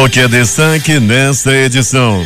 O que é destaque nesta edição?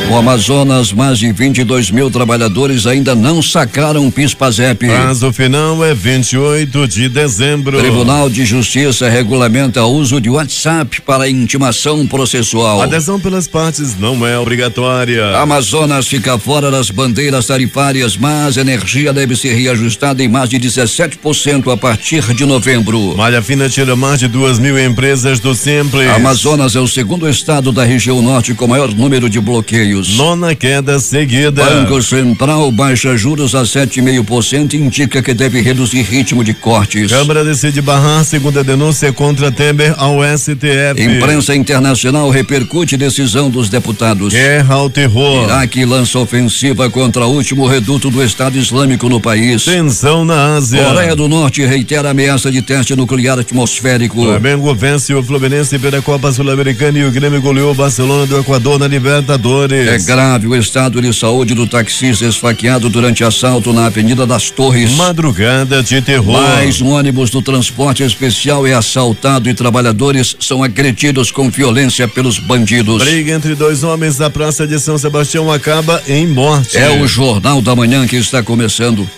No Amazonas, mais de 22 mil trabalhadores ainda não sacaram o PIS/PASEP. Prazo final é 28 de dezembro. Tribunal de Justiça regulamenta o uso de WhatsApp para intimação processual. Adesão pelas partes não é obrigatória. Amazonas fica fora das bandeiras tarifárias, mas a energia deve ser reajustada em mais de 17% a partir de novembro. Malha Fina tira mais de 2.000 empresas do Simples. Amazonas é o segundo estado da região norte com maior número de bloqueios. Nona queda seguida. Banco Central baixa juros a 7,5% e indica que deve reduzir ritmo de cortes. Câmara decide barrar segunda denúncia contra Temer ao STF. Imprensa internacional repercute decisão dos deputados. Guerra ao terror. Iraque lança ofensiva contra o último reduto do Estado Islâmico no país. Tensão na Ásia. Coreia do Norte reitera ameaça de teste nuclear atmosférico. Flamengo vence o Fluminense pela Copa Sul-Americana e o Grêmio goleou o Barcelona do Equador na Libertadores. É grave o estado de saúde do taxista esfaqueado durante assalto na Avenida das Torres. Madrugada de terror. Mais um ônibus do transporte especial é assaltado e trabalhadores são agredidos com violência pelos bandidos. Briga entre dois homens na Praça de São Sebastião acaba em morte. É o Jornal da Manhã que está começando.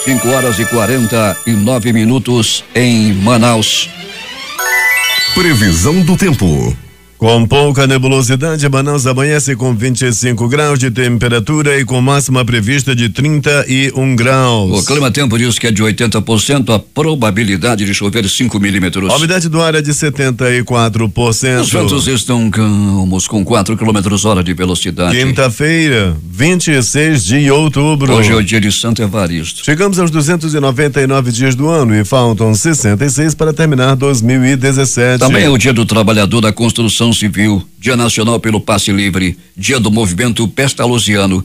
5h49 em Manaus. Previsão do tempo. Com pouca nebulosidade, Manaus amanhece com 25 graus de temperatura e com máxima prevista de 31 graus. O Clima Tempo diz que é de 80% a probabilidade de chover 5 milímetros. A umidade do ar é de 74%. Os ventos estão calmos com 4 km/h de velocidade. Quinta-feira, 26 de outubro. Hoje é o dia de Santo Evaristo. Chegamos aos 299 dias do ano e faltam 66 para terminar 2017. Também é o dia do trabalhador da construção civil, Dia Nacional pelo Passe Livre, Dia do Movimento Pestalozziano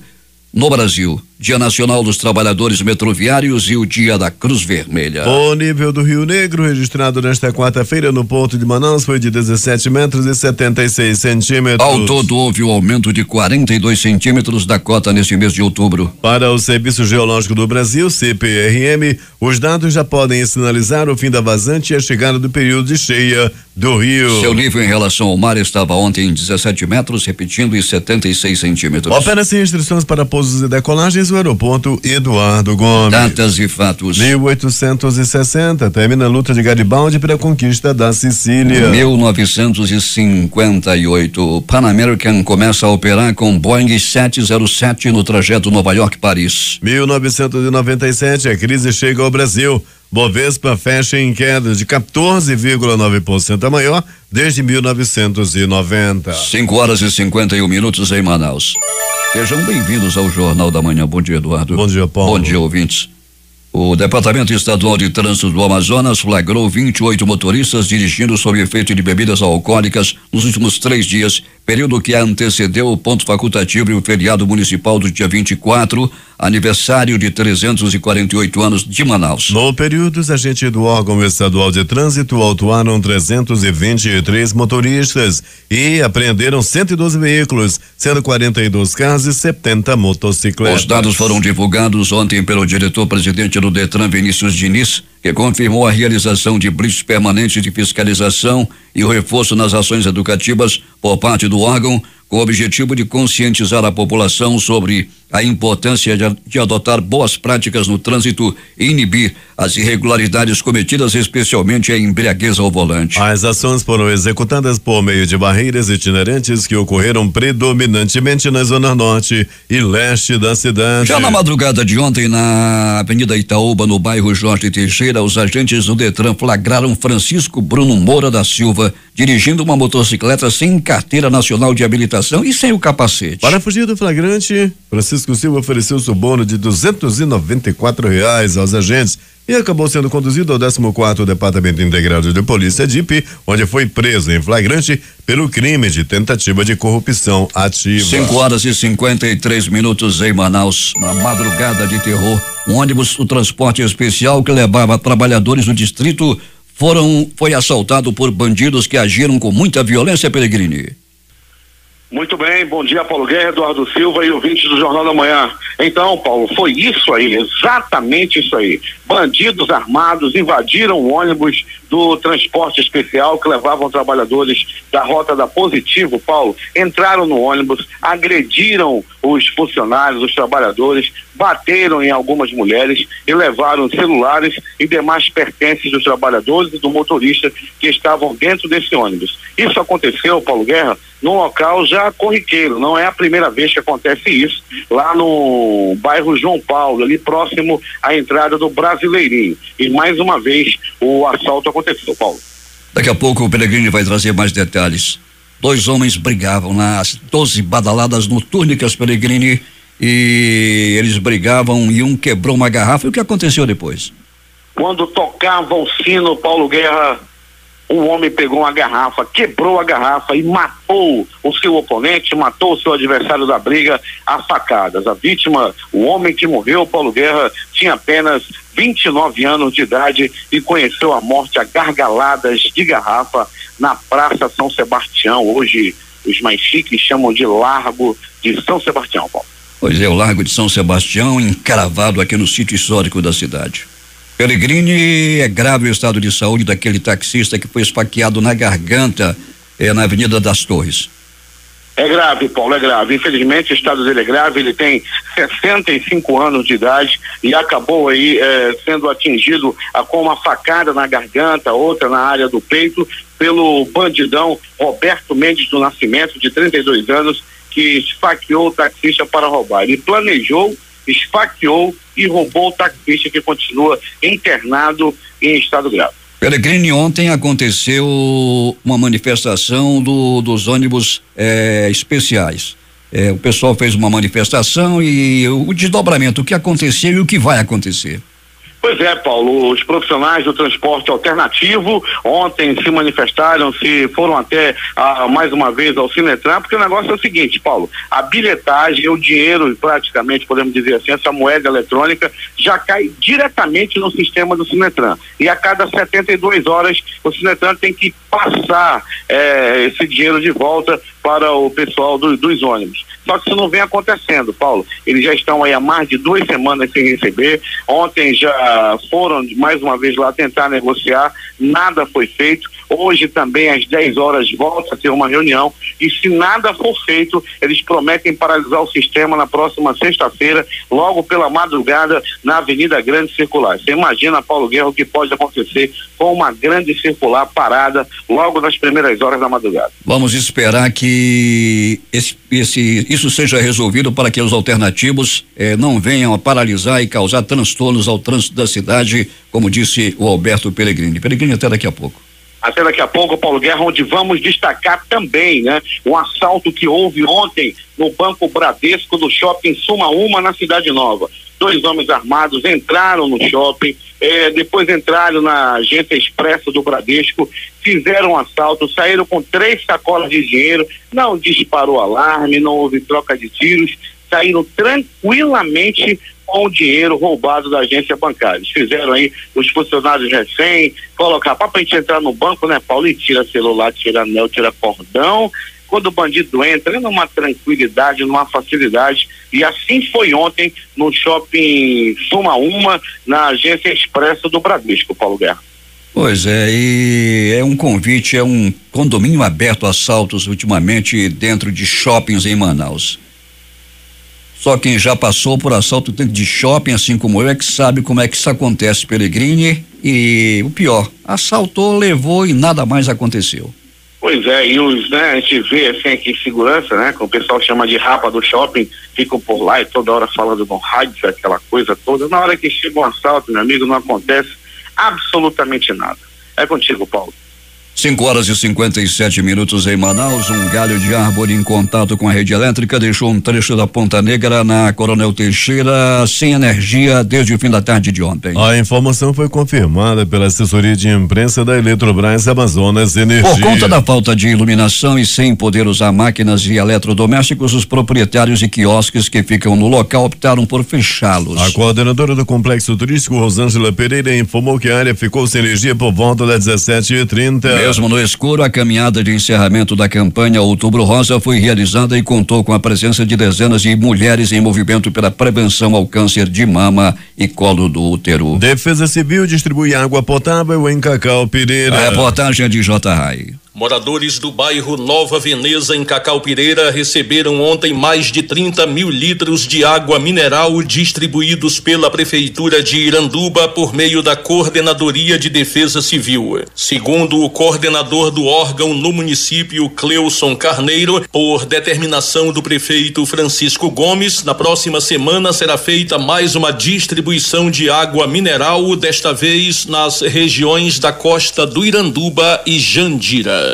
no Brasil, Dia Nacional dos Trabalhadores Metroviários e o Dia da Cruz Vermelha. O nível do Rio Negro registrado nesta quarta-feira no Porto de Manaus foi de 17 metros e 76 centímetros. Ao todo houve um aumento de 42 centímetros da cota neste mês de outubro. Para o Serviço Geológico do Brasil, CPRM, os dados já podem sinalizar o fim da vazante e a chegada do período de cheia do rio. Seu nível em relação ao mar estava ontem em 17 metros, repetindo, em 76 centímetros. Opera sem restrições para pousos e decolagens o aeroporto Eduardo Gomes. Datas e fatos. 1860, termina a luta de Garibaldi pela conquista da Sicília. 1958, Pan American começa a operar com Boeing 707 no trajeto Nova York-Paris. 1997, a crise chega ao Brasil. Bovespa fecha em queda de 14,9% a maior desde 1990. 5h51 em Manaus. Sejam bem-vindos ao Jornal da Manhã. Bom dia, Eduardo. Bom dia, Paulo. Bom dia, ouvintes. O Departamento Estadual de Trânsito do Amazonas flagrou 28 motoristas dirigindo sob efeito de bebidas alcoólicas nos últimos 3 dias, período que antecedeu o ponto facultativo e o feriado municipal do dia 24, aniversário de 348 anos de Manaus. No período, os agentes do órgão estadual de trânsito autuaram 323 motoristas e apreenderam 112 veículos, sendo 42 carros e 70 motocicletas. Os dados foram divulgados ontem pelo diretor-presidente do Detran, Vinícius Diniz, que confirmou a realização de blitz permanente de fiscalização e o reforço nas ações educativas por parte do órgão, com o objetivo de conscientizar a população sobre a importância de adotar boas práticas no trânsito e inibir as irregularidades cometidas, especialmente a embriaguez ao volante. As ações foram executadas por meio de barreiras itinerantes que ocorreram predominantemente na zona norte e leste da cidade. Já na madrugada de ontem, na Avenida Itaúba, no bairro Jorge Teixeira, os agentes do Detran flagraram Francisco Bruno Moura da Silva dirigindo uma motocicleta sem carteira nacional de habilitação e sem o capacete. Para fugir do flagrante, Francisco Silva ofereceu suborno de R$294 aos agentes e acabou sendo conduzido ao 14º Departamento Integrado de Polícia, DIP, onde foi preso em flagrante pelo crime de tentativa de corrupção ativa. 5h53 em Manaus, na madrugada de terror, um ônibus do transporte especial que levava trabalhadores do distrito foi assaltado por bandidos que agiram com muita violência, Peregrini. Muito bem, bom dia, Paulo Guerra, Eduardo Silva e ouvintes do Jornal da Manhã. Então, Paulo, foi isso aí, exatamente isso aí. Bandidos armados invadiram o ônibus do transporte especial que levavam trabalhadores da Rota da Positivo, Paulo, entraram no ônibus, agrediram os funcionários, os trabalhadores, bateram em algumas mulheres e levaram celulares e demais pertences dos trabalhadores e do motorista que estavam dentro desse ônibus. Isso aconteceu, Paulo Guerra, num local já corriqueiro, não é a primeira vez que acontece isso, lá no bairro João Paulo, ali próximo à entrada do Brasileirinho. E mais uma vez o assalto aconteceu, Paulo. Daqui a pouco o Pellegrini vai trazer mais detalhes. 2 homens brigavam nas 12 badaladas noturnas, Pellegrini, e eles brigavam e um quebrou uma garrafa. E o que aconteceu depois? Quando tocava o sino, Paulo Guerra, um homem pegou uma garrafa, quebrou a garrafa e matou o seu oponente, matou o seu adversário da briga a facadas. A vítima, o homem que morreu, Paulo Guerra, tinha apenas 29 anos de idade e conheceu a morte a gargaladas de garrafa na Praça São Sebastião. Hoje os mais chiques chamam de Largo de São Sebastião, Paulo. Pois é, o Largo de São Sebastião, encravado aqui no sítio histórico da cidade. Pellegrini, é grave o estado de saúde daquele taxista que foi esfaqueado na garganta, na Avenida das Torres. É grave, Paulo, é grave. Infelizmente, o estado dele é grave. Ele tem 65 anos de idade e acabou aí sendo atingido com uma facada na garganta, outra na área do peito, pelo bandidão Roberto Mendes do Nascimento, de 32 anos, que esfaqueou o taxista para roubar. Ele planejou, esfaqueou e roubou o taxista, que continua internado em estado grave. Pellegrini, ontem aconteceu uma manifestação dos ônibus especiais. O pessoal fez uma manifestação e o desdobramento, o que aconteceu e o que vai acontecer. Pois é, Paulo, os profissionais do transporte alternativo ontem se manifestaram, foram até mais uma vez ao Sinetran, porque o negócio é o seguinte, Paulo, a bilhetagem, o dinheiro, praticamente podemos dizer assim, essa moeda eletrônica já cai diretamente no sistema do Sinetran, e a cada 72 horas o Sinetran tem que passar esse dinheiro de volta para o pessoal dos ônibus. Só que isso não vem acontecendo, Paulo. Eles já estão aí há mais de 2 semanas sem receber. Ontem já foram mais uma vez lá tentar negociar, nada foi feito. Hoje também às 10 horas volta a ter uma reunião e, se nada for feito, eles prometem paralisar o sistema na próxima sexta-feira, logo pela madrugada, na Avenida Grande Circular. Você imagina, Paulo Guerra, o que pode acontecer com uma grande circular parada logo nas primeiras horas da madrugada. Vamos esperar que isso seja resolvido para que os alternativos não venham a paralisar e causar transtornos ao trânsito da cidade, como disse o Alberto Pellegrini. Pellegrini, até daqui a pouco. Até daqui a pouco, Paulo Guerra, onde vamos destacar também, um assalto que houve ontem no Banco Bradesco do Shopping Suma Uma, na Cidade Nova. 2 homens armados entraram no shopping, depois entraram na agência expressa do Bradesco, fizeram um assalto, saíram com 3 sacolas de dinheiro, não disparou alarme, não houve troca de tiros, saíram tranquilamente com o dinheiro roubado da agência bancária. Eles fizeram aí os funcionários recém, colocar pra gente entrar no banco, Paulo, e tira celular, tira anel, tira cordão. Quando o bandido entra, numa tranquilidade, numa facilidade, e assim foi ontem no shopping Suma Uma, na agência expressa do Bradesco, Paulo Guerra. Pois é, e é um convite, é um condomínio aberto a assaltos ultimamente dentro de shoppings em Manaus. Só quem já passou por assalto dentro de shopping, assim como eu, é que sabe como é que isso acontece, Pellegrini. E o pior, assaltou, levou e nada mais aconteceu. Pois é, e a gente vê assim aqui segurança, que o pessoal chama de rapa do shopping, ficam por lá e toda hora falando no rádio, aquela coisa toda. Na hora que chega um assalto, meu amigo, não acontece absolutamente nada. É contigo, Paulo. 5h57 em Manaus. Um galho de árvore em contato com a rede elétrica deixou um trecho da Ponta Negra, na Coronel Teixeira, sem energia desde o fim da tarde de ontem. A informação foi confirmada pela assessoria de imprensa da Eletrobras Amazonas Energia. Por conta da falta de iluminação e sem poder usar máquinas e eletrodomésticos, os proprietários de quiosques que ficam no local optaram por fechá-los. A coordenadora do complexo turístico, Rosângela Pereira, informou que a área ficou sem energia por volta das 17h30. Mesmo no escuro, a caminhada de encerramento da campanha Outubro Rosa foi realizada e contou com a presença de dezenas de mulheres em movimento pela prevenção ao câncer de mama e colo do útero. Defesa Civil distribui água potável em Cacau Pireira. A reportagem é de J. Rai. Moradores do bairro Nova Veneza, em Cacau Pireira, receberam ontem mais de 30 mil litros de água mineral distribuídos pela Prefeitura de Iranduba por meio da Coordenadoria de Defesa Civil. Segundo o coordenador do órgão no município, Cleuson Carneiro, por determinação do prefeito Francisco Gomes, na próxima semana será feita mais uma distribuição de água mineral, desta vez nas regiões da costa do Iranduba e Jandira.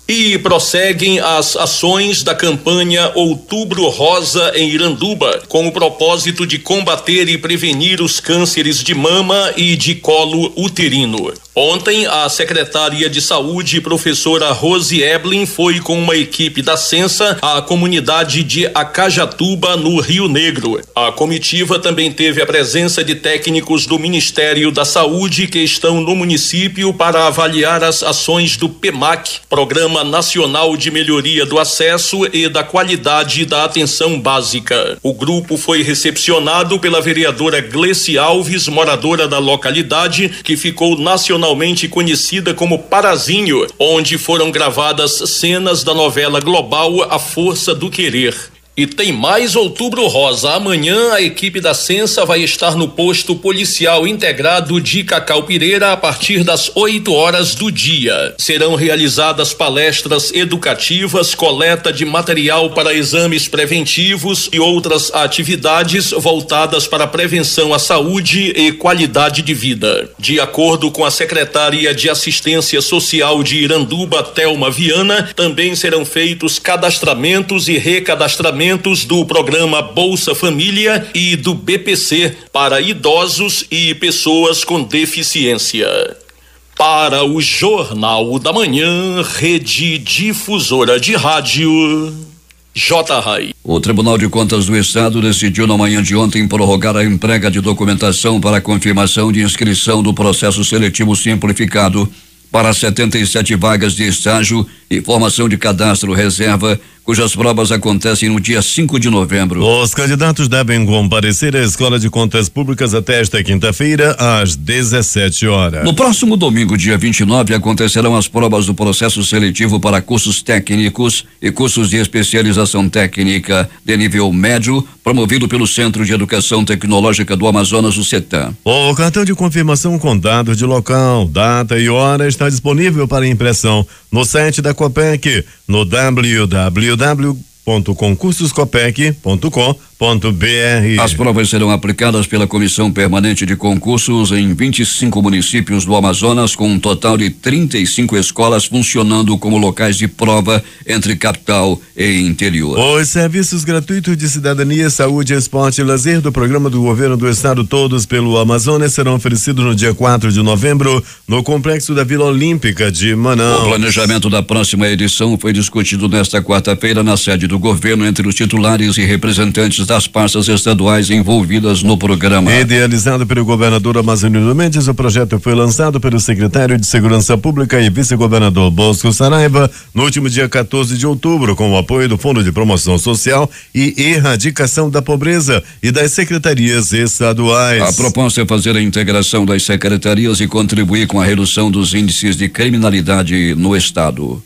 E prosseguem as ações da campanha Outubro Rosa em Iranduba, com o propósito de combater e prevenir os cânceres de mama e de colo uterino. Ontem, a secretária de Saúde, professora Rose Eblin, foi com uma equipe da Censa à comunidade de Acajatuba, no Rio Negro. A comitiva também teve a presença de técnicos do Ministério da Saúde que estão no município para avaliar as ações do PEMAC, Programa Nacional de Melhoria do Acesso e da Qualidade da Atenção Básica. O grupo foi recepcionado pela vereadora Gleice Alves, moradora da localidade, que ficou nacionalmente conhecida como Parazinho, onde foram gravadas cenas da novela global A Força do Querer. E tem mais Outubro Rosa. Amanhã a equipe da Censa vai estar no posto policial integrado de Cacau Pireira a partir das 8 horas do dia. Serão realizadas palestras educativas, coleta de material para exames preventivos e outras atividades voltadas para a prevenção à saúde e qualidade de vida. De acordo com a secretária de Assistência Social de Iranduba, Thelma Viana, também serão feitos cadastramentos e recadastramentos do programa Bolsa Família e do BPC para idosos e pessoas com deficiência. Para o Jornal da Manhã, Rede Difusora de Rádio, J. Rai. O Tribunal de Contas do Estado decidiu na manhã de ontem prorrogar a entrega de documentação para a confirmação de inscrição do processo seletivo simplificado para 77 vagas de estágio e formação de cadastro reserva, cujas provas acontecem no dia 5 de novembro. Os candidatos devem comparecer à Escola de Contas Públicas até esta quinta-feira, às 17 horas. No próximo domingo, dia 29, acontecerão as provas do processo seletivo para cursos técnicos e cursos de especialização técnica de nível médio, promovido pelo Centro de Educação Tecnológica do Amazonas, o CETAM. O cartão de confirmação com dados de local, data e hora está disponível para impressão no site da Copec, no www.concursoscopec.com.br. As provas serão aplicadas pela Comissão Permanente de Concursos em 25 municípios do Amazonas, com um total de 35 escolas funcionando como locais de prova entre capital e interior. Os serviços gratuitos de cidadania, saúde, esporte e lazer do programa do governo do estado Todos pelo Amazonas serão oferecidos no dia 4 de novembro no complexo da Vila Olímpica de Manaus. O planejamento da próxima edição foi discutido nesta quarta-feira na sede do governo entre os titulares e representantes das pastas estaduais envolvidas no programa. Idealizado pelo governador Amazonino Mendes, o projeto foi lançado pelo secretário de Segurança Pública e vice-governador Bosco Saraiva no último dia 14 de outubro, com o apoio do Fundo de Promoção Social e Erradicação da Pobreza e das secretarias estaduais. A proposta é fazer a integração das secretarias e contribuir com a redução dos índices de criminalidade no estado.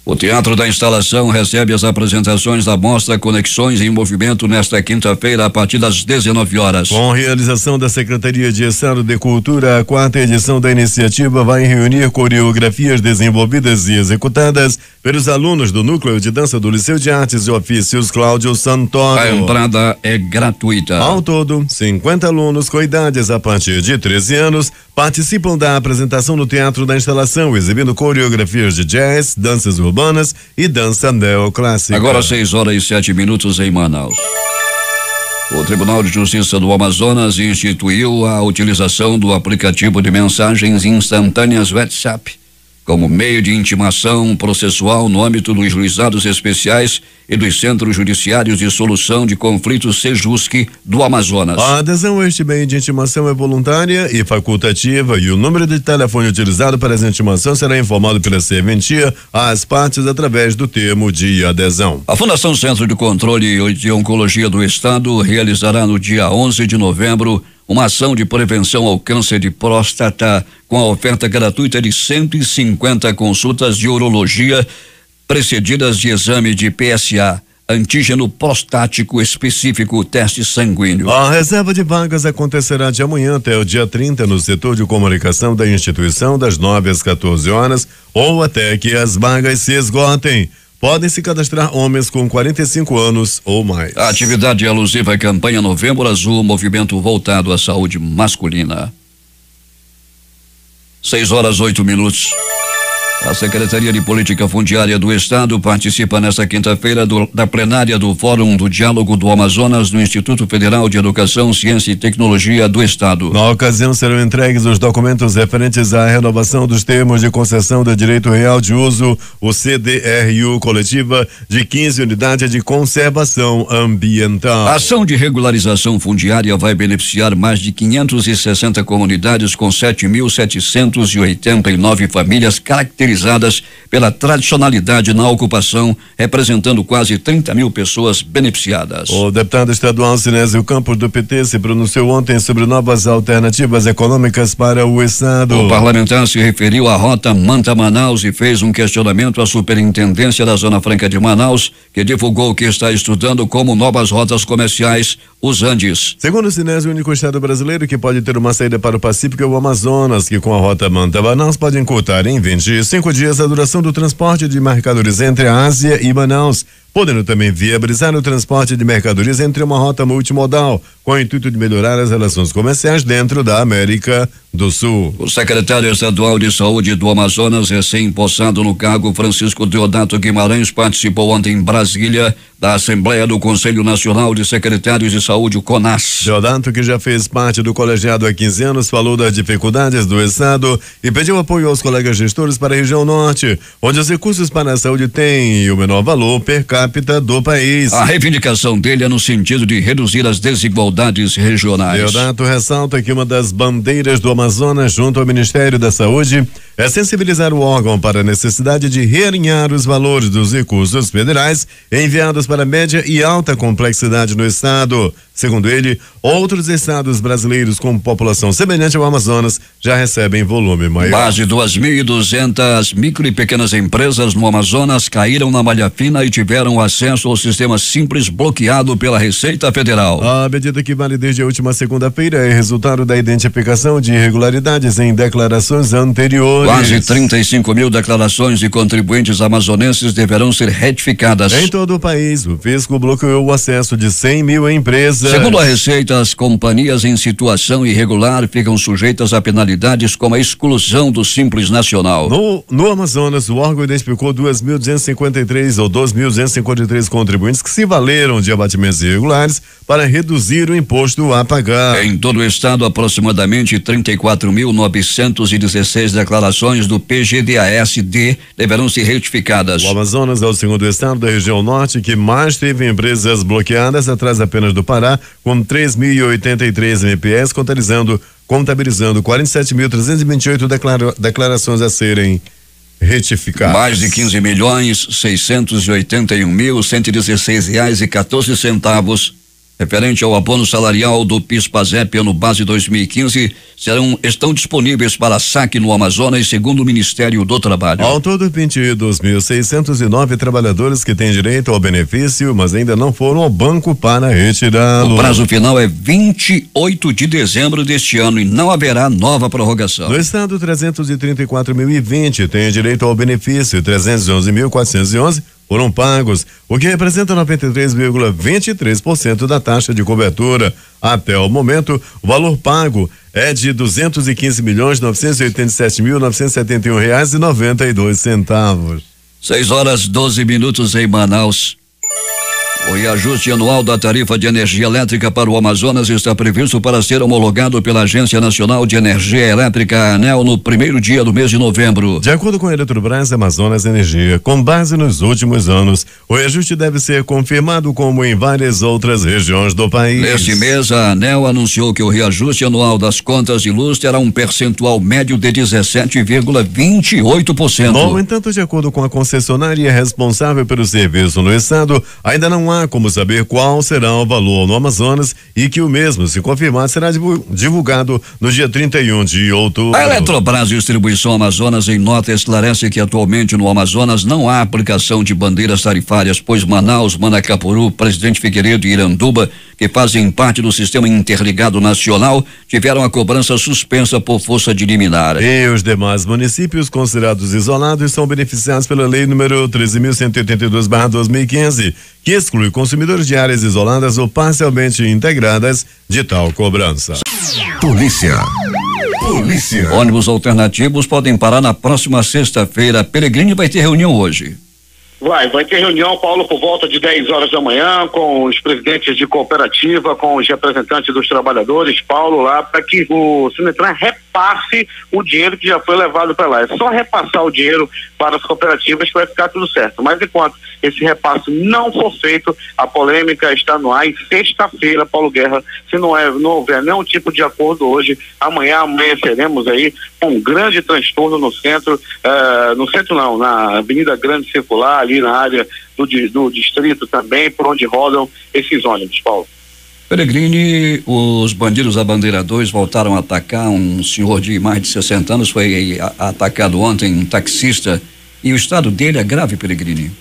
O Teatro da Instalação recebe as apresentações da mostra Conexões em Movimento nesta quinta-feira a partir das 19 horas. Com realização da Secretaria de Estado de Cultura, a 4ª edição da iniciativa vai reunir coreografias desenvolvidas e executadas pelos alunos do Núcleo de Dança do Liceu de Artes e Ofícios Cláudio Santoro. A entrada é gratuita. Ao todo, 50 alunos com idades a partir de 13 anos participam da apresentação no Teatro da Instalação, exibindo coreografias de jazz, danças urbanas e dança neoclássica. Agora 6h07 em Manaus. O Tribunal de Justiça do Amazonas instituiu a utilização do aplicativo de mensagens instantâneas WhatsApp como meio de intimação processual no âmbito dos juizados especiais e dos centros judiciários de solução de conflitos Sejusc do Amazonas. A adesão a este meio de intimação é voluntária e facultativa e o número de telefone utilizado para essa intimação será informado pela serventia às partes através do termo de adesão. A Fundação Centro de Controle de Oncologia do Estado realizará no dia 11 de novembro uma ação de prevenção ao câncer de próstata com a oferta gratuita de 150 consultas de urologia precedidas de exame de PSA, antígeno prostático específico, teste sanguíneo. A reserva de vagas acontecerá de amanhã até o dia 30 no setor de comunicação da instituição das 9 às 14 horas ou até que as vagas se esgotem. Podem se cadastrar homens com 45 anos ou mais. A atividade é alusiva à campanha Novembro Azul, movimento voltado à saúde masculina. 6:08. A Secretaria de Política Fundiária do Estado participa nesta quinta-feira da plenária do Fórum do Diálogo do Amazonas no Instituto Federal de Educação, Ciência e Tecnologia do Estado. Na ocasião serão entregues os documentos referentes à renovação dos termos de concessão do direito real de uso, o CDRU coletiva de 15 unidades de conservação ambiental. A ação de regularização fundiária vai beneficiar mais de 560 comunidades com 7.789 famílias caracterizadas pela tradicionalidade na ocupação, representando quase 30 mil pessoas beneficiadas. O deputado estadual Sinésio Campos do PT se pronunciou ontem sobre novas alternativas econômicas para o Estado. O parlamentar se referiu à rota Manta-Manaus e fez um questionamento à Superintendência da Zona Franca de Manaus, que divulgou que está estudando como novas rotas comerciais os Andes. Segundo o Sinésio, o único estado brasileiro que pode ter uma saída para o Pacífico é o Amazonas, que com a rota Manta-Manaus pode encurtar em 25 dias a duração do transporte de mercadorias entre a Ásia e Manaus, podendo também viabilizar o transporte de mercadorias entre uma rota multimodal, com o intuito de melhorar as relações comerciais dentro da América do Sul. O secretário estadual de Saúde do Amazonas, recém-possado no cargo, Francisco Deodato Guimarães, participou ontem em Brasília da Assembleia do Conselho Nacional de Secretários de Saúde, o CONAS. Deodato, que já fez parte do colegiado há 15 anos, falou das dificuldades do Estado e pediu apoio aos colegas gestores para a região norte, onde os recursos para a saúde têm o menor valor per capita do país. A reivindicação dele é no sentido de reduzir as desigualdades regionais. Deodato ressalta que uma das bandeiras do Amazonas, junto ao Ministério da Saúde, é sensibilizar o órgão para a necessidade de realinhar os valores dos recursos federais enviados para média e alta complexidade no estado. Segundo ele, outros estados brasileiros com população semelhante ao Amazonas já recebem volume maior. Mais de 2.200 micro e pequenas empresas no Amazonas caíram na malha fina e tiveram acesso ao sistema Simples bloqueado pela Receita Federal. A medida, que vale desde a última segunda-feira, é resultado da identificação de irregularidades em declarações anteriores. Quase 35 mil declarações de contribuintes amazonenses deverão ser retificadas. Em todo o país, o fisco bloqueou o acesso de 100 mil empresas. Segundo a Receita, as companhias em situação irregular ficam sujeitas a penalidades como a exclusão do Simples Nacional. No Amazonas, o órgão identificou 2.253 contribuintes que se valeram de abatimentos irregulares para reduzir o imposto a pagar. Em todo o estado, aproximadamente 34.916 declarações do PGDAS-D deverão ser retificadas. O Amazonas é o segundo estado da região norte que mais teve empresas bloqueadas, atrás apenas do Pará, com 3.083 MPS, contabilizando 47.328 declarações a serem retificadas. Mais de 15.681.116,14 referente ao abono salarial do PIS/PASEP ano base 2015 estão disponíveis para saque no Amazonas, segundo o Ministério do Trabalho. Ao todo, 22.609 trabalhadores que têm direito ao benefício, mas ainda não foram ao banco para retirá-lo. O prazo final é 28 de dezembro deste ano e não haverá nova prorrogação. No estado, 334.020 têm direito ao benefício, 311.411 foram pagos, o que representa 93,23% da taxa de cobertura. Até o momento, o valor pago é de R$215.987.971,92. 6:12 em Manaus. O reajuste anual da tarifa de energia elétrica para o Amazonas está previsto para ser homologado pela Agência Nacional de Energia Elétrica, ANEEL, no primeiro dia do mês de novembro. De acordo com a Eletrobras Amazonas Energia, com base nos últimos anos, o reajuste deve ser confirmado como em várias outras regiões do país. Neste mês, a ANEEL anunciou que o reajuste anual das contas de luz terá um percentual médio de 17,28%. No entanto, de acordo com a concessionária responsável pelo serviço no estado, ainda não há como saber qual será o valor no Amazonas e que o mesmo, se confirmar, será divulgado no dia 31 de outubro. A Eletrobras Distribuição Amazonas, em nota, esclarece que atualmente no Amazonas não há aplicação de bandeiras tarifárias, pois Manaus, Manacapuru, Presidente Figueiredo e Iranduba, que fazem parte do Sistema Interligado Nacional, tiveram a cobrança suspensa por força de liminar. E os demais municípios considerados isolados são beneficiados pela Lei número 13.182/2015, que exclui consumidores de áreas isoladas ou parcialmente integradas de tal cobrança. Polícia. Ônibus alternativos podem parar na próxima sexta-feira. Peregrine vai ter reunião hoje. Vai ter reunião, Paulo, por volta de 10 horas da manhã, com os presidentes de cooperativa, com os representantes dos trabalhadores, Paulo, lá, para que o Sinetran repasse o dinheiro que já foi levado para lá. É só repassar o dinheiro para as cooperativas que vai ficar tudo certo. Mas enquanto esse repasse não for feito, a polêmica está no ar. E sexta-feira, Paulo Guerra, se não houver nenhum tipo de acordo hoje, amanhã amanheceremos aí com um grande transtorno no centro, na Avenida Grande Circular, ali na área do distrito também, por onde rodam esses ônibus, Paulo. Peregrine, os bandidos abandeiradores voltaram a atacar um senhor de mais de 60 anos, foi atacado ontem, um taxista, e o estado dele é grave, Peregrine?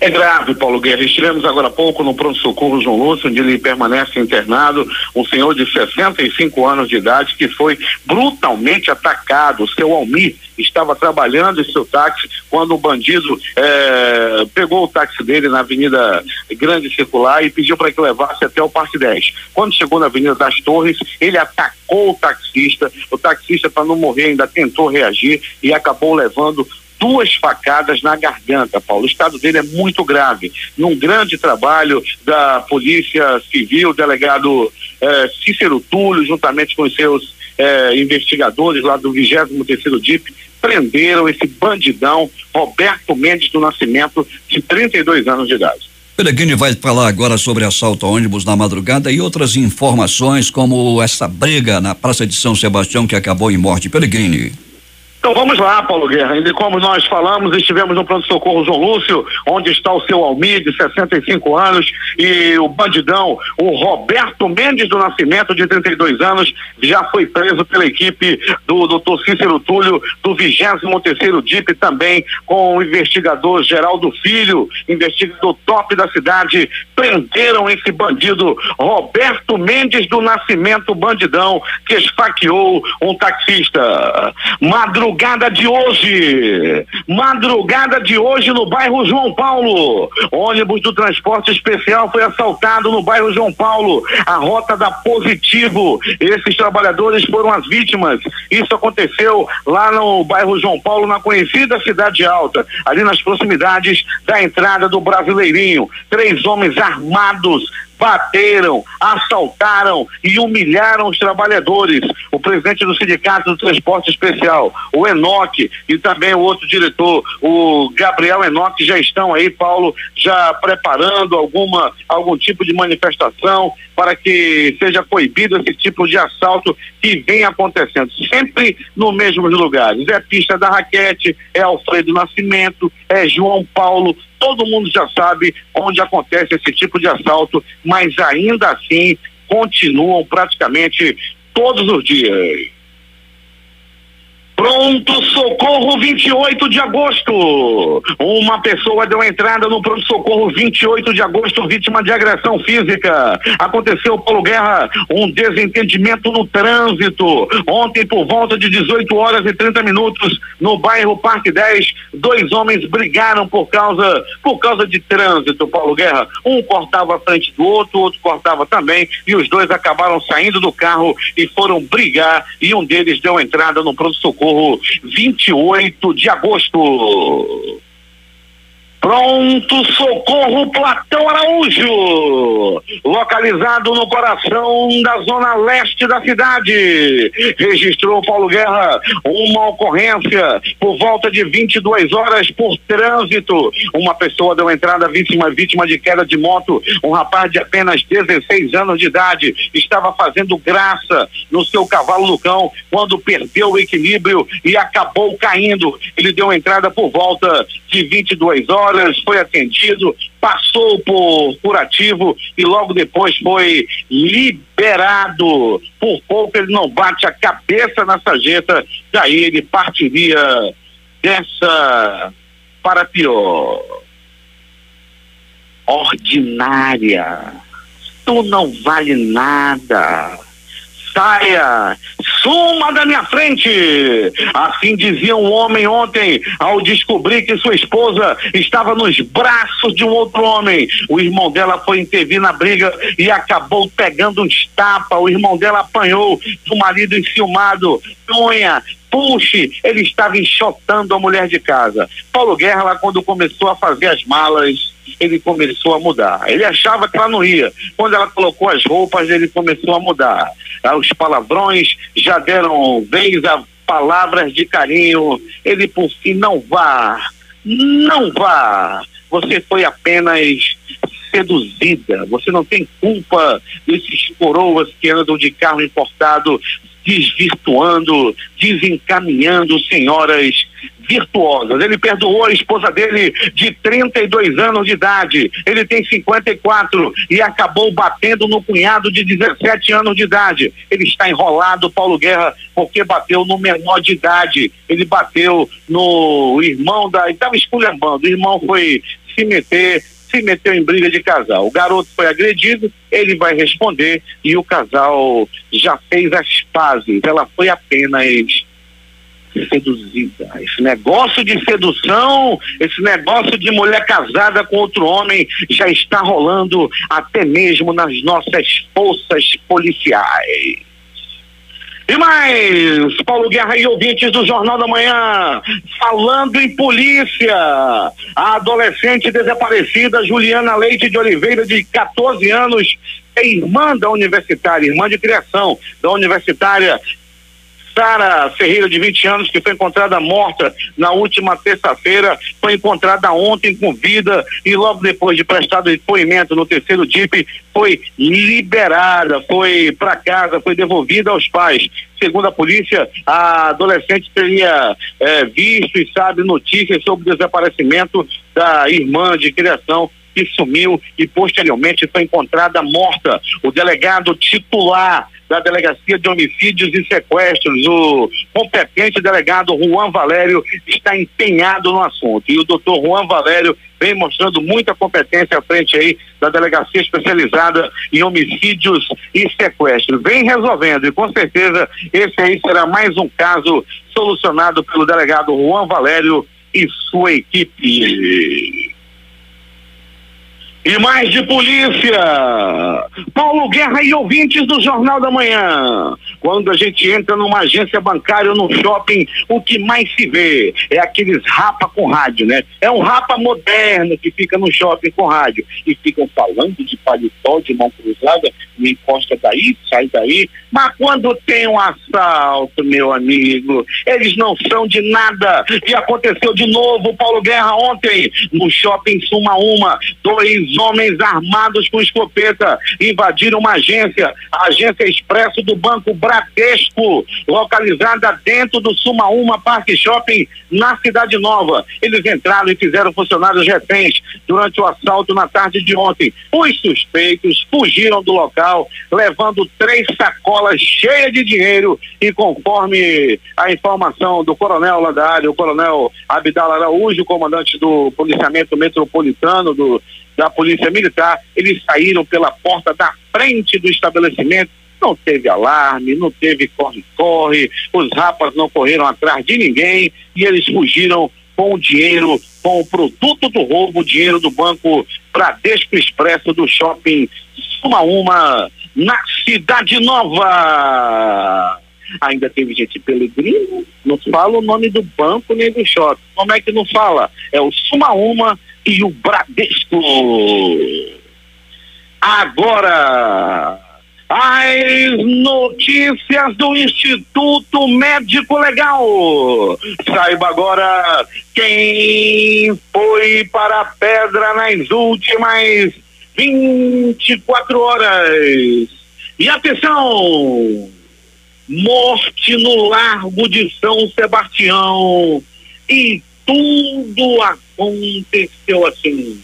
É grave, Paulo Guerra. Estivemos agora há pouco no pronto-socorro João Lúcio, onde ele permanece internado, um senhor de 65 anos de idade que foi brutalmente atacado. O seu Almir estava trabalhando em seu táxi quando o bandido pegou o táxi dele na Avenida Grande Circular e pediu para que levasse até o Parque 10. Quando chegou na Avenida das Torres, ele atacou o taxista, para não morrer, ainda tentou reagir e acabou levando 2 facadas na garganta, Paulo. O estado dele é muito grave. Num grande trabalho da Polícia Civil, o delegado Cícero Túlio, juntamente com os seus investigadores lá do 23º DIP, prenderam esse bandidão Roberto Mendes do Nascimento, de 32 anos de idade. Peregrine vai falar agora sobre assalto a ônibus na madrugada e outras informações, como essa briga na Praça de São Sebastião que acabou em morte. Peregrine. Então vamos lá, Paulo Guerra. E como nós falamos, estivemos no pronto-socorro João Lúcio, onde está o seu Almir, de 65 anos, e o bandidão, o Roberto Mendes do Nascimento, de 32 anos, já foi preso pela equipe do Dr. Cícero Túlio, do 23º DIP, também com o investigador Geraldo Filho, investigador top da cidade. Prenderam esse bandido, Roberto Mendes do Nascimento, bandidão, que esfaqueou um taxista. Madrugada de hoje no bairro João Paulo, ônibus do transporte especial foi assaltado no bairro João Paulo, a rota da Positivo. Esses trabalhadores foram as vítimas. Isso aconteceu lá no bairro João Paulo, na conhecida Cidade Alta, ali nas proximidades da entrada do Brasileirinho. 3 homens armados bateram, assaltaram e humilharam os trabalhadores. O presidente do Sindicato do Transporte Especial, o Enoque, e também o outro diretor, o Gabriel Enoque, já estão aí, Paulo, já preparando algum tipo de manifestação para que seja proibido esse tipo de assalto que vem acontecendo, sempre nos mesmos lugares. É Pista da Raquete, é Alfredo Nascimento, é João Paulo. Todo mundo já sabe onde acontece esse tipo de assalto, mas ainda assim continuam praticamente todos os dias. Pronto-socorro 28 de agosto. Uma pessoa deu entrada no pronto-socorro 28 de agosto, vítima de agressão física. Aconteceu, Paulo Guerra, um desentendimento no trânsito. Ontem, por volta de 18h30, no bairro Parque 10, 2 homens brigaram por causa de trânsito, Paulo Guerra. Um cortava a frente do outro, o outro cortava também, e os dois acabaram saindo do carro e foram brigar, e um deles deu entrada no pronto-socorro 28 de agosto. Pronto socorro Platão Araújo, localizado no coração da zona leste da cidade, registrou Paulo Guerra uma ocorrência por volta de 22 horas por trânsito. Uma pessoa deu entrada vítima de queda de moto. Um rapaz de apenas 16 anos de idade estava fazendo graça no seu cavalo do cão quando perdeu o equilíbrio e acabou caindo. Ele deu entrada por volta de 22 horas, foi atendido, passou por curativo e logo depois foi liberado. Por pouco ele não bate a cabeça na sarjeta, daí ele partiria dessa para pior. Ordinária, tu não vale nada. Saia, suma da minha frente. Assim dizia um homem ontem ao descobrir que sua esposa estava nos braços de um outro homem. O irmão dela foi intervir na briga e acabou pegando uns tapas. O irmão dela apanhou do marido enciumado. Punha, puxe, ele estava enxotando a mulher de casa. Paulo Guerra, lá quando começou a fazer as malas, ele começou a mudar. Ele achava que ela não ia. Quando ela colocou as roupas, ele começou a mudar. Os palavrões já deram vez a palavras de carinho. Ele por fim, não vá, não vá. Você foi apenas seduzida. Você não tem culpa desses coroas que andam de carro importado, desvirtuando, desencaminhando senhoras virtuosas. Ele perdoou a esposa dele de 32 anos de idade. Ele tem 54 e acabou batendo no cunhado de 17 anos de idade. Ele está enrolado, Paulo Guerra, porque bateu no menor de idade. Ele bateu no irmão estava esculhambando. O irmão foi se meteu em briga de casal. O garoto foi agredido, ele vai responder e o casal já fez as pazes. Ela foi apenas seduzida. Esse negócio de sedução, esse negócio de mulher casada com outro homem já está rolando até mesmo nas nossas forças policiais. E mais, Paulo Guerra e ouvintes do Jornal da Manhã, falando em polícia, a adolescente desaparecida Juliana Leite de Oliveira, de 14 anos, é irmã da universitária, irmã de criação da universitária Sara Ferreira, de 20 anos, que foi encontrada morta na última terça-feira, foi encontrada ontem com vida e logo depois de prestar depoimento no terceiro DIP, foi liberada, foi para casa, foi devolvida aos pais. Segundo a polícia, a adolescente teria visto e sabe notícias sobre o desaparecimento da irmã de criação, que sumiu e posteriormente foi encontrada morta. O delegado titular da Delegacia de Homicídios e Sequestros, o competente delegado Juan Valério, está empenhado no assunto. E o doutor Juan Valério vem mostrando muita competência à frente aí da Delegacia Especializada em Homicídios e Sequestros. Vem resolvendo e com certeza esse aí será mais um caso solucionado pelo delegado Juan Valério e sua equipe. E mais de polícia, Paulo Guerra e ouvintes do Jornal da Manhã. Quando a gente entra numa agência bancária ou num shopping, o que mais se vê é aqueles rapa com rádio, né? É um rapa moderno que fica no shopping com rádio e ficam falando de paletó, de mão cruzada, me encosta daí, sai daí. Mas quando tem um assalto, meu amigo, eles não são de nada. E aconteceu de novo, Paulo Guerra, ontem, no shopping Sumaúma, 2 homens armados com escopeta invadiram uma agência, a agência Expresso do Banco Bradesco, localizada dentro do Sumaúma Parque Shopping, na Cidade Nova. Eles entraram e fizeram funcionários reféns durante o assalto na tarde de ontem. Os suspeitos fugiram do local, levando 3 sacolas cheias de dinheiro e, conforme a informação do coronel lá da área, o coronel Abdal Araújo, comandante do policiamento metropolitano da Polícia Militar, eles saíram pela porta da frente do estabelecimento. Não teve alarme, não teve corre-corre, os rapas não correram atrás de ninguém e eles fugiram com o dinheiro, com o produto do roubo, o dinheiro do Banco Bradesco Expresso do shopping Sumaúma, na Cidade Nova. Ainda teve gente Pellegrino, não fala o nome do banco nem do shopping. Como é que não fala? É o Sumaúma e o Bradesco. Agora, as notícias do Instituto Médico Legal. Saiba agora quem foi para a pedra nas últimas 24 horas. E atenção! Morte no Largo de São Sebastião. E tudo aconteceu assim.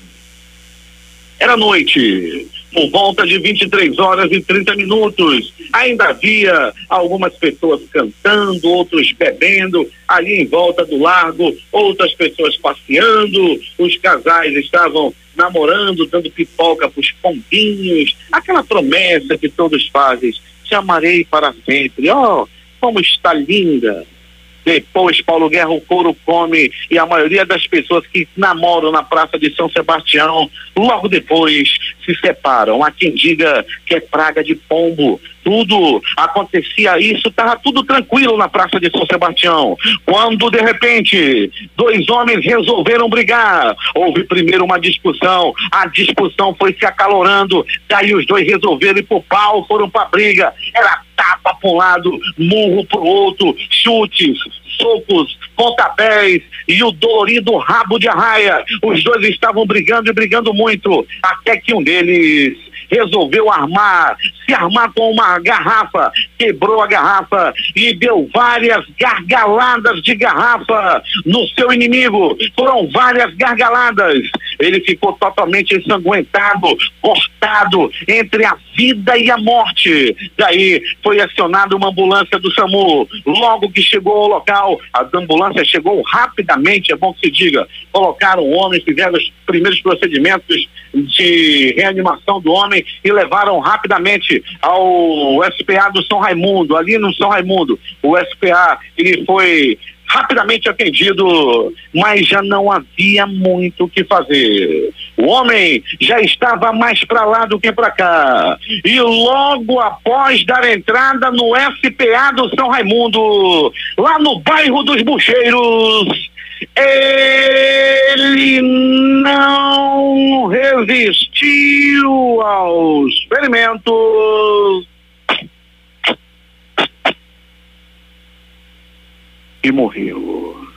Era noite, por volta de 23 horas e 30 minutos. Ainda havia algumas pessoas cantando, outros bebendo ali em volta do largo, outras pessoas passeando. Os casais estavam namorando, dando pipoca para os pombinhos. Aquela promessa que todos fazem: te amarei para sempre. Como está linda. Depois, Paulo Guerra, o couro come, e a maioria das pessoas que namoram na Praça de São Sebastião, logo depois se separam. Há quem diga que é praga de pombo. Tudo acontecia isso, estava tudo tranquilo na Praça de São Sebastião, quando de repente 2 homens resolveram brigar. Houve primeiro uma discussão, a discussão foi se acalorando, daí os 2 resolveram ir pro pau, foram pra briga. Era tapa para um lado, murro pro outro, chutes, socos, pontapés e o dolorido rabo de arraia. Os 2 estavam brigando e brigando muito, até que um deles resolveu se armar com uma garrafa, quebrou a garrafa e deu várias gargaladas de garrafa no seu inimigo. Foram várias gargaladas. Ele ficou totalmente ensanguentado, cortado entre a vida e a morte. Daí foi acionada uma ambulância do SAMU. Logo que chegou ao local, a ambulância chegou rapidamente, é bom que se diga. Colocaram o homem, fizeram os primeiros procedimentos de reanimação do homem e levaram rapidamente ao SPA do São Raimundo. Ali no São Raimundo, o SPA, ele foi rapidamente atendido, mas já não havia muito o que fazer. O homem já estava mais para lá do que para cá. E logo após dar entrada no SPA do São Raimundo, lá no bairro dos Bucheiros, ele não resistiu aos ferimentos e morreu.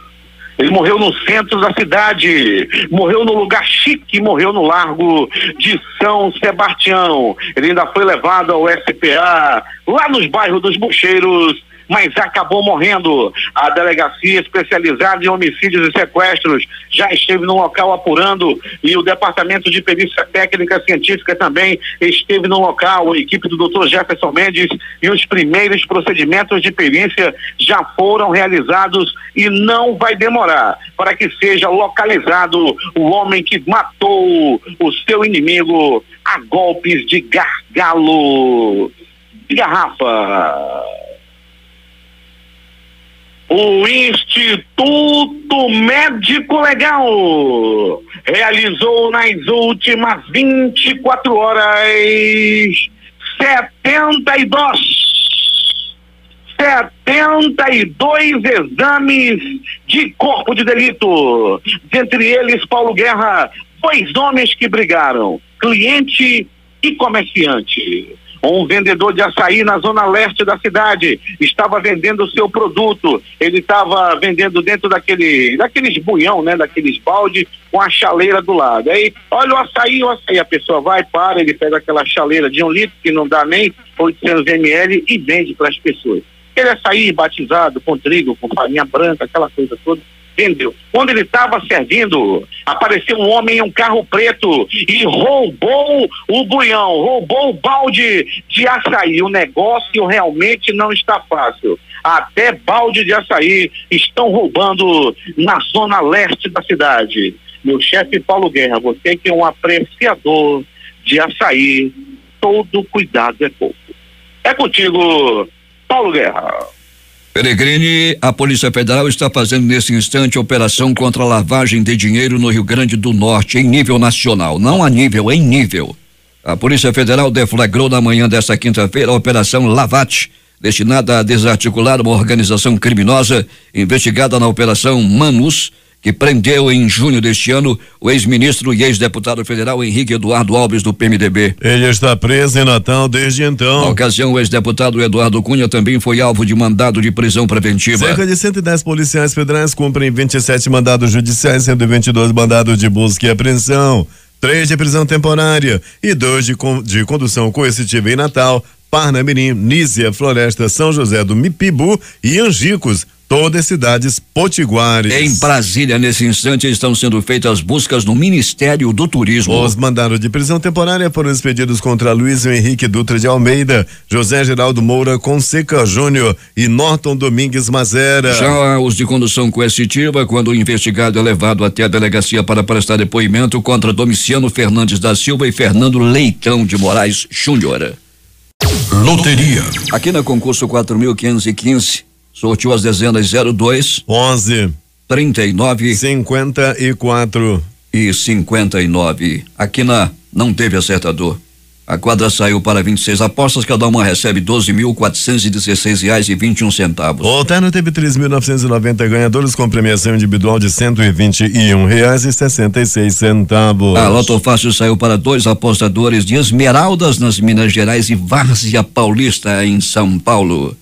Ele morreu no centro da cidade, morreu no lugar chique, morreu no Largo de São Sebastião. Ele ainda foi levado ao SPA, lá nos bairros dos Bucheiros, mas acabou morrendo. A delegacia especializada em homicídios e sequestros já esteve no local apurando, e o departamento de perícia técnica científica também esteve no local. A equipe do Dr. Jefferson Mendes e os primeiros procedimentos de perícia já foram realizados, e não vai demorar para que seja localizado o homem que matou o seu inimigo a golpes de gargalo de garrafa. O Instituto Médico Legal realizou nas últimas 24 horas 72 exames de corpo de delito. Dentre eles, Paulo Guerra, 2 homens que brigaram, cliente e comerciante. Um vendedor de açaí na zona leste da cidade estava vendendo o seu produto. Ele estava vendendo dentro daqueles buião, né? Daqueles balde com a chaleira do lado. Aí, olha o açaí. A pessoa vai, para, ele pega aquela chaleira de 1 litro, que não dá nem 800 ml, e vende para as pessoas. Aquele açaí batizado com trigo, com farinha branca, aquela coisa toda. Vendeu. Quando ele estava servindo, apareceu um homem em um carro preto e roubou o buião, roubou o balde de açaí. O negócio realmente não está fácil. Até balde de açaí estão roubando na zona leste da cidade. Meu chefe Paulo Guerra, você que é um apreciador de açaí, todo cuidado é pouco. É contigo, Paulo Guerra. Pellegrini, a Polícia Federal está fazendo nesse instante operação contra a lavagem de dinheiro no Rio Grande do Norte, em nível nacional, não a nível, em nível. A Polícia Federal deflagrou na manhã desta quinta-feira a Operação Lavate, destinada a desarticular uma organização criminosa investigada na Operação Manus, que prendeu em junho deste ano o ex-ministro e ex-deputado federal Henrique Eduardo Alves, do PMDB. Ele está preso em Natal desde então. Na ocasião, o ex-deputado Eduardo Cunha também foi alvo de mandado de prisão preventiva. Cerca de 110 policiais federais cumprem 27 mandados judiciais, 122 mandados de busca e apreensão, 3 de prisão temporária e 2 de condução coercitiva em Natal, Parnamirim, Nízia, Floresta, São José do Mipibu e Angicos, todas cidades potiguares. Em Brasília, nesse instante, estão sendo feitas buscas no Ministério do Turismo. Os mandados de prisão temporária foram expedidos contra Luiz Henrique Dutra de Almeida, José Geraldo Moura Fonseca Júnior e Norton Domingues Mazera. Já os de condução coercitiva, quando o investigado é levado até a delegacia para prestar depoimento contra Domiciano Fernandes da Silva e Fernando Leitão de Moraes Júnior. Loteria. Aqui na concurso 4.515, sorteou as dezenas 02, 11, 39, 54 e 59. Aqui não teve acertador. A quadra saiu para 26 apostas, cada uma recebe R$12.416,21. O alterno teve 3.990 ganhadores com premiação individual de R$121,66. A Loto Fácil saiu para 2 apostadores de Esmeraldas nas Minas Gerais e Várzea Paulista em São Paulo.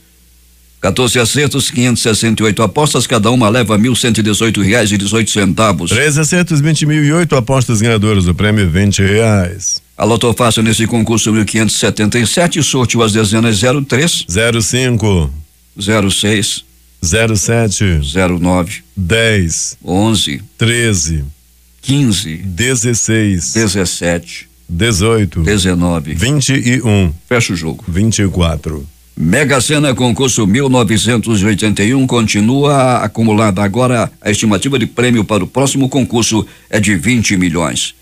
14 acertos, 568 apostas, cada uma leva R$1.118,18. 3 acertos, 20.008 apostas ganhadoras, o prêmio R$20. A Loto Fácil nesse concurso 1577 sorteou as dezenas 03, 05, 06, 07, 09, 10, 11, 13, 15, 16, 17, 18, 19, 21. Fecha o jogo. 24. Mega Sena concurso 1981 continua acumulada. Agora a estimativa de prêmio para o próximo concurso é de 20 milhões.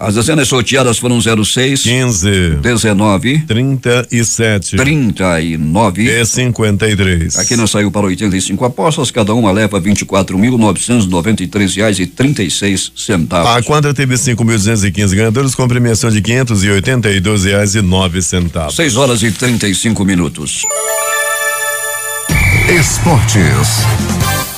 As dezenas sorteadas foram 06, 15, 19, 37, 39 e 53. Aqui não saiu para 85 apostas, cada uma leva R$24.993,36. A quadra teve 5.215 ganhadores com premiação de R$582,09. 6 horas e 35 minutos. Esportes.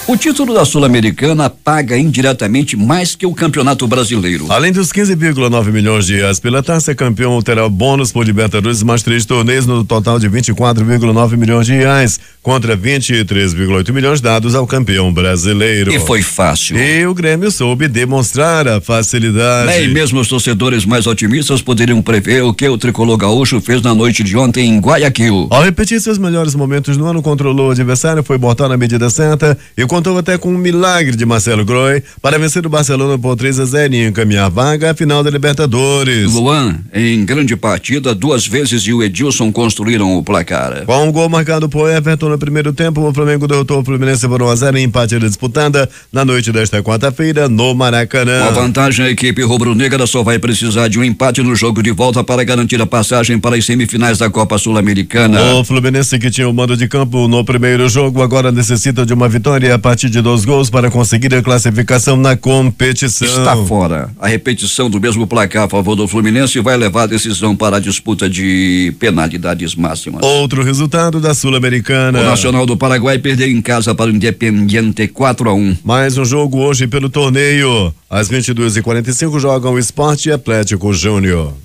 O título da Sul-Americana paga indiretamente mais que o Campeonato Brasileiro. Além dos 15,9 milhões de reais pela taça, campeão terá bônus por Libertadores mais 3 torneios no total de 24,9 milhões de reais, contra 23,8 milhões dados ao campeão brasileiro. E foi fácil. E o Grêmio soube demonstrar a facilidade. Nem mesmo os torcedores mais otimistas poderiam prever o que o tricolor gaúcho fez na noite de ontem em Guayaquil. Ao repetir seus melhores momentos no ano, controlou o adversário, foi mortal na medida certa e contou até com um milagre de Marcelo Groy para vencer o Barcelona por 3-0 e encaminhar vaga à final da Libertadores. Luan, em grande partida, 2 vezes e o Edilson construíram o placar. Com um gol marcado por Everton no primeiro tempo, o Flamengo derrotou o Fluminense por 1-0 em partida disputada na noite desta quarta-feira no Maracanã. Com a vantagem, a equipe rubro-negra só vai precisar de um empate no jogo de volta para garantir a passagem para as semifinais da Copa Sul-Americana. O Fluminense, que tinha o mando de campo no primeiro jogo, agora necessita de uma vitória a partir de 2 gols para conseguir a classificação na competição. Está fora. A repetição do mesmo placar a favor do Fluminense vai levar a decisão para a disputa de penalidades máximas. Outro resultado da Sul-Americana. O Nacional do Paraguai perdeu em casa para o Independiente 4-1. Mais um jogo hoje pelo torneio. Às 22h45 jogam o Sport e Atlético Júnior.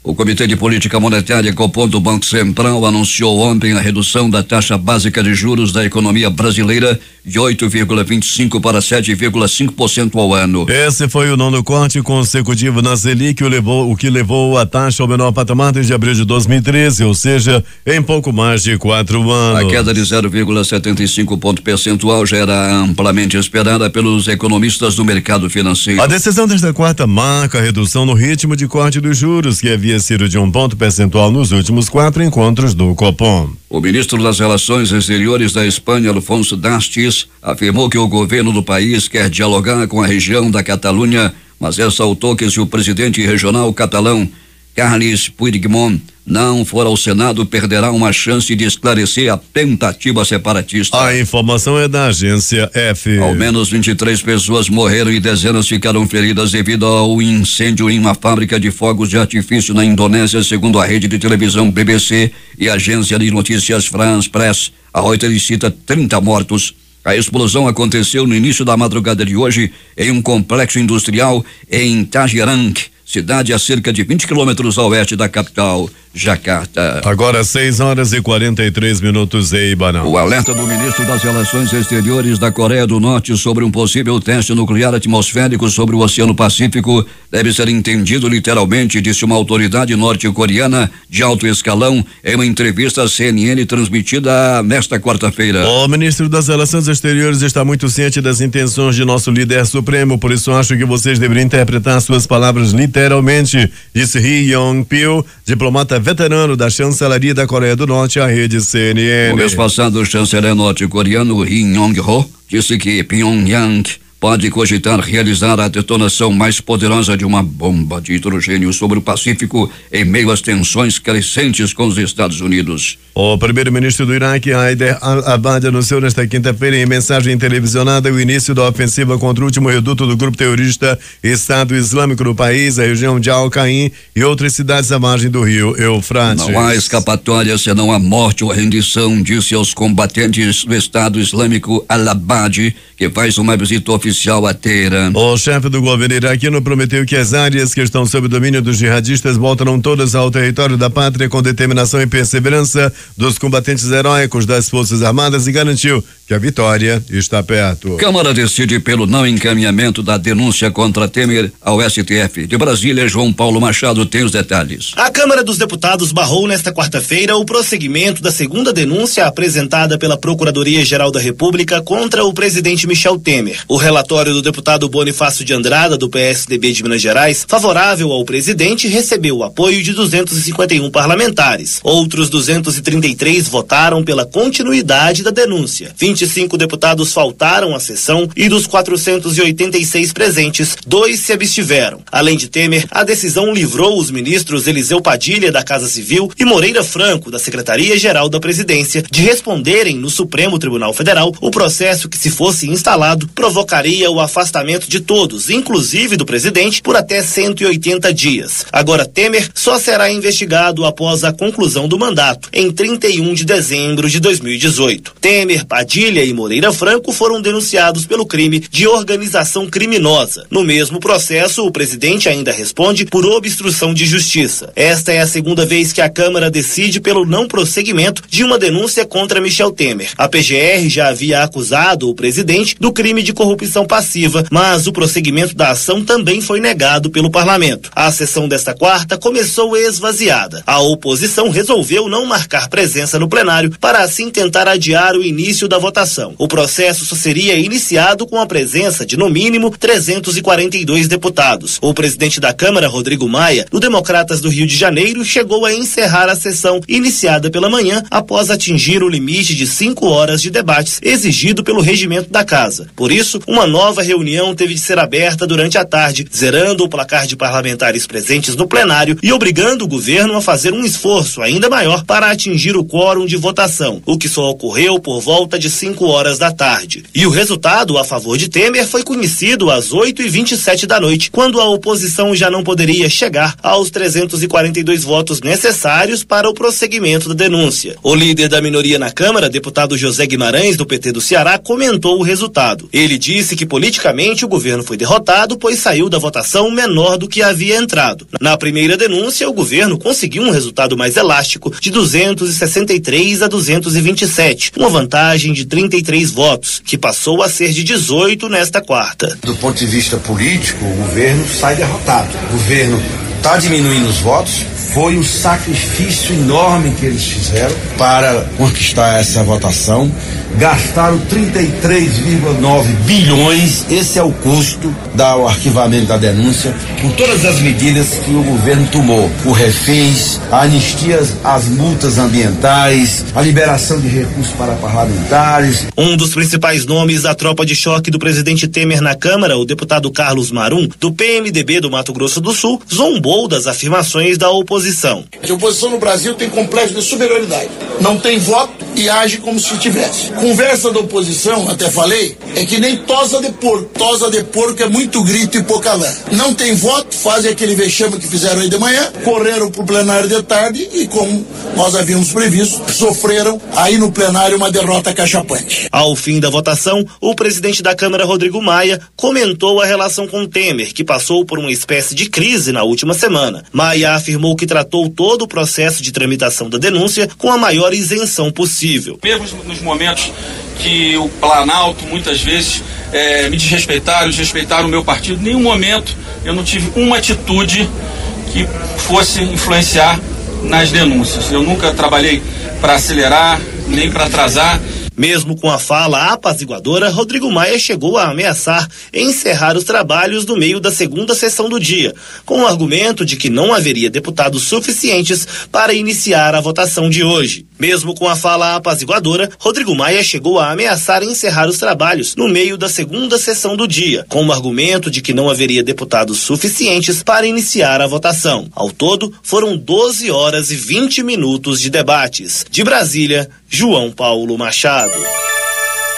O Comitê de Política Monetária Copom do Banco Central anunciou ontem a redução da taxa básica de juros da economia brasileira de 8,25% para 7,5% ao ano. Esse foi o 9º corte consecutivo na Selic, o que levou a taxa ao menor patamar desde abril de 2013, ou seja, em pouco mais de 4 anos. A queda de 0,75 ponto percentual já era amplamente esperada pelos economistas do mercado financeiro. A decisão desta quarta marca a redução no ritmo de corte dos juros, que havia sido de 1 ponto percentual nos últimos 4 encontros do Copom. O ministro das Relações Exteriores da Espanha, Alfonso Dastis, afirmou que o governo do país quer dialogar com a região da Catalunha, mas ressaltou que se o presidente regional catalão, Carles Puigdemont, não for ao Senado, perderá uma chance de esclarecer a tentativa separatista. A informação é da agência F. Ao menos 23 pessoas morreram e dezenas ficaram feridas devido ao incêndio em uma fábrica de fogos de artifício na Indonésia, segundo a rede de televisão BBC e a agência de notícias France Press. A Reuters cita 30 mortos. A explosão aconteceu no início da madrugada de hoje em um complexo industrial em Tangerang, cidade a cerca de 20 quilômetros a oeste da capital, Jacarta. Agora 6h43 em Ibanão. O alerta do ministro das Relações Exteriores da Coreia do Norte sobre um possível teste nuclear atmosférico sobre o Oceano Pacífico deve ser entendido literalmente, disse uma autoridade norte-coreana de alto escalão em uma entrevista à CNN transmitida nesta quarta-feira. O ministro das Relações Exteriores está muito ciente das intenções de nosso líder supremo, por isso acho que vocês deveriam interpretar suas palavras literalmente, disse Ri Yong-pil, diplomata veterano da chancelaria da Coreia do Norte à rede CNN. No mês passado, o chanceler norte-coreano Ri Yong-ho disse que Pyongyang pode cogitar realizar a detonação mais poderosa de uma bomba de hidrogênio sobre o Pacífico em meio às tensões crescentes com os Estados Unidos. O primeiro-ministro do Iraque, Haider al-Abadi, anunciou nesta quinta-feira em mensagem televisionada o início da ofensiva contra o último reduto do grupo terrorista Estado Islâmico no país, a região de Al-Qaim e outras cidades à margem do rio Eufrates. Não há escapatória senão a morte ou a rendição, disse aos combatentes do Estado Islâmico al-Abadi, que faz uma visita oficial a Teherã. O chefe do governo iraquiano prometeu que as áreas que estão sob domínio dos jihadistas voltarão todas ao território da pátria com determinação e perseverança dos combatentes heróicos das Forças Armadas e garantiu que a vitória está perto. Câmara decide pelo não encaminhamento da denúncia contra Temer ao STF. De Brasília, João Paulo Machado tem os detalhes. A Câmara dos Deputados barrou nesta quarta-feira o prosseguimento da segunda denúncia apresentada pela Procuradoria-Geral da República contra o presidente Michel Temer. O relatório do deputado Bonifácio de Andrada, do PSDB de Minas Gerais, favorável ao presidente, recebeu o apoio de 251 parlamentares. Outros 233 votaram pela continuidade da denúncia. 25 deputados faltaram à sessão e dos 486 presentes, 2 se abstiveram. Além de Temer, a decisão livrou os ministros Eliseu Padilha, da Casa Civil, e Moreira Franco, da Secretaria-Geral da Presidência, de responderem no Supremo Tribunal Federal o processo que, se fosse instalado, provocaria o afastamento de todos, inclusive do presidente, por até 180 dias. Agora, Temer só será investigado após a conclusão do mandato, em 31 de dezembro de 2018. Temer, Padilha e Moreira Franco foram denunciados pelo crime de organização criminosa. No mesmo processo, o presidente ainda responde por obstrução de justiça. Esta é a segunda vez que a Câmara decide pelo não prosseguimento de uma denúncia contra Michel Temer. A PGR já havia acusado o presidente do crime de corrupção passiva, mas o prosseguimento da ação também foi negado pelo parlamento. A sessão desta quarta começou esvaziada. A oposição resolveu não marcar presença no plenário para assim tentar adiar o início da votação. O processo só seria iniciado com a presença de, no mínimo, 342 deputados. O presidente da Câmara, Rodrigo Maia, do Democratas do Rio de Janeiro, chegou a encerrar a sessão iniciada pela manhã após atingir o limite de 5 horas de debates exigido pelo regimento da casa. Por isso, uma nova reunião teve de ser aberta durante a tarde, zerando o placar de parlamentares presentes no plenário e obrigando o governo a fazer um esforço ainda maior para atingir o quórum de votação, o que só ocorreu por volta de 5 horas da tarde. E o resultado a favor de Temer foi conhecido às 8h27 da noite, quando a oposição já não poderia chegar aos 342 votos necessários para o prosseguimento da denúncia. O líder da minoria na Câmara, deputado José Guimarães, do PT do Ceará, comentou o resultado. Ele disse que politicamente o governo foi derrotado, pois saiu da votação menor do que havia entrado. Na primeira denúncia, o governo conseguiu um resultado mais elástico de 263 a 227, uma vantagem de 33 votos, que passou a ser de 18 nesta quarta. Do ponto de vista político, o governo sai derrotado. O governo está diminuindo os votos. Foi um sacrifício enorme que eles fizeram para conquistar essa votação. Gastaram 33,9 bilhões. Esse é o custo do arquivamento da denúncia, com todas as medidas que o governo tomou. O reféns, a anistia às multas ambientais, a liberação de recursos para parlamentares, militares. Um dos principais nomes da tropa de choque do presidente Temer na Câmara, o deputado Carlos Marum, do PMDB do Mato Grosso do Sul, zombou das afirmações da oposição. A oposição no Brasil tem complexo de superioridade. Não tem voto e age como se tivesse. Conversa da oposição, até falei, é que nem tosa de porco. Tosa de porco é muito grito e pouca lã. Não tem voto, fazem aquele vexame que fizeram aí de manhã, correram pro plenário de tarde e, como nós havíamos previsto, sofreram aí no plenário uma derrota cachapante. Ao fim da votação, o presidente da Câmara, Rodrigo Maia, comentou a relação com Temer, que passou por uma espécie de crise na última semana. Maia afirmou que tratou todo o processo de tramitação da denúncia com a maior isenção possível. Mesmo nos momentos que o Planalto muitas vezes me desrespeitaram o meu partido, em nenhum momento eu não tive uma atitude que fosse influenciar nas denúncias. Eu nunca trabalhei para acelerar, nem para atrasar. Mesmo com a fala apaziguadora, Rodrigo Maia chegou a ameaçar encerrar os trabalhos no meio da segunda sessão do dia, com o argumento de que não haveria deputados suficientes para iniciar a votação de hoje. Mesmo com a fala apaziguadora, Rodrigo Maia chegou a ameaçar encerrar os trabalhos no meio da segunda sessão do dia, com o argumento de que não haveria deputados suficientes para iniciar a votação. Ao todo, foram 12 horas e 20 minutos de debates. De Brasília, João Paulo Machado.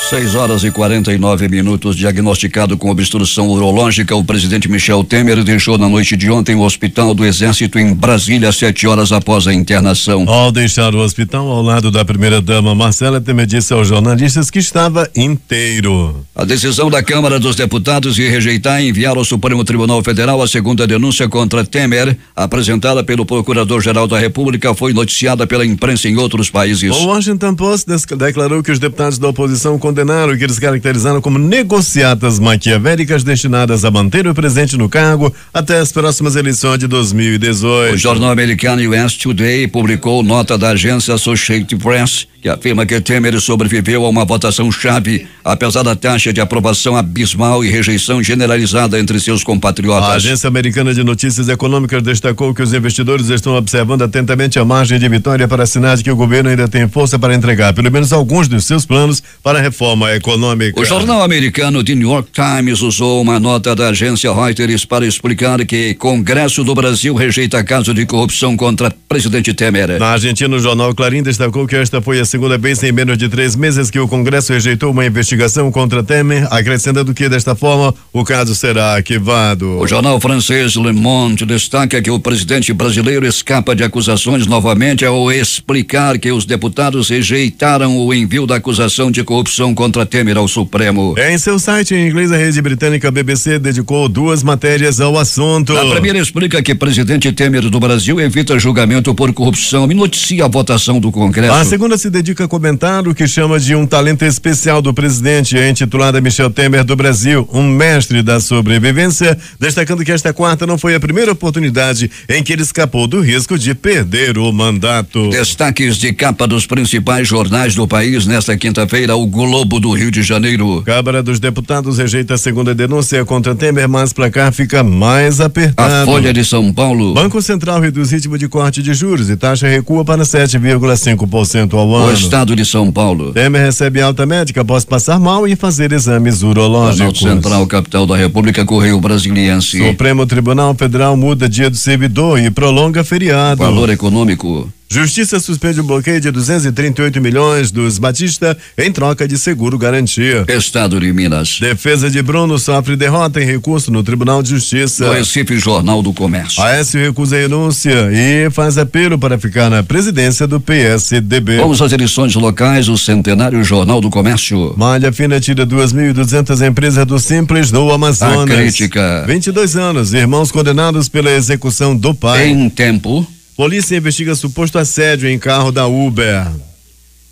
6 horas e 49 minutos. Diagnosticado com obstrução urológica, o presidente Michel Temer deixou na noite de ontem o Hospital do Exército em Brasília 7 horas após a internação. Ao deixar o hospital ao lado da primeira-dama Marcela, Temer disse aos jornalistas que estava inteiro. A decisão da Câmara dos Deputados de rejeitar e enviar ao Supremo Tribunal Federal a segunda denúncia contra Temer, apresentada pelo Procurador-Geral da República, foi noticiada pela imprensa em outros países. O Washington Post declarou que os deputados da oposição condenaram o que eles caracterizaram como negociatas maquiavélicas destinadas a manter o presidente no cargo até as próximas eleições de 2018. O jornal americano US Today publicou nota da agência Associated Press que afirma que Temer sobreviveu a uma votação chave, apesar da taxa de aprovação abismal e rejeição generalizada entre seus compatriotas. A agência americana de notícias econômicas destacou que os investidores estão observando atentamente a margem de vitória para sinais de que o governo ainda tem força para entregar pelo menos alguns dos seus planos para a reforma econômica. O jornal americano The New York Times usou uma nota da agência Reuters para explicar que Congresso do Brasil rejeita caso de corrupção contra presidente Temer. Na Argentina, o jornal Clarim destacou que esta foi a segunda vez em menos de 3 meses que o Congresso rejeitou uma investigação contra Temer, acrescentando que desta forma o caso será arquivado. O jornal francês Le Monde destaca que o presidente brasileiro escapa de acusações novamente ao explicar que os deputados rejeitaram o envio da acusação de corrupção contra Temer ao Supremo. Em seu site em inglês, a rede britânica BBC dedicou 2 matérias ao assunto. A primeira explica que presidente Temer do Brasil evita julgamento por corrupção e noticia a votação do Congresso. A segunda se dedica a comentar o que chama de um talento especial do presidente, intitulada Michel Temer do Brasil, um mestre da sobrevivência, destacando que esta quarta não foi a primeira oportunidade em que ele escapou do risco de perder o mandato. Destaques de capa dos principais jornais do país nesta quinta-feira: o Globo do Rio de Janeiro. Câmara dos Deputados rejeita a segunda denúncia contra Temer, mas pra cá fica mais apertado. A Folha de São Paulo. Banco Central reduz ritmo de corte de juros e taxa recua para 7,5% ao ano. O Estado de São Paulo. Temer recebe alta médica após passar mal e fazer exames urológicos. Central, capital da República, Correio Brasiliense. Supremo Tribunal Federal muda dia do servidor e prolonga feriado. Valor Econômico. Justiça suspende o bloqueio de 238 milhões dos Batista em troca de seguro garantia. Estado de Minas. Defesa de Bruno sofre derrota em recurso no Tribunal de Justiça. No Recife, Jornal do Comércio. Aécio recusa a renúncia e faz apelo para ficar na presidência do PSDB. Vamos às eleições locais, o centenário Jornal do Comércio. Malha Fina tira 2.200 empresas do Simples no Amazonas. A crítica. 22 anos, irmãos condenados pela execução do pai. Em tempo. Polícia investiga suposto assédio em carro da Uber.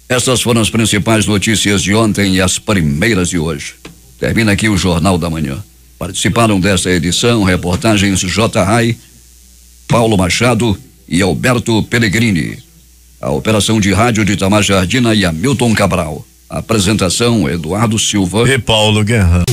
Essas foram as principais notícias de ontem e as primeiras de hoje. Termina aqui o Jornal da Manhã. Participaram dessa edição reportagens J. Rai, Paulo Machado e Alberto Pellegrini. A operação de rádio de Itamar Jardina e Hamilton Cabral. A apresentação Eduardo Silva e Paulo Guerra.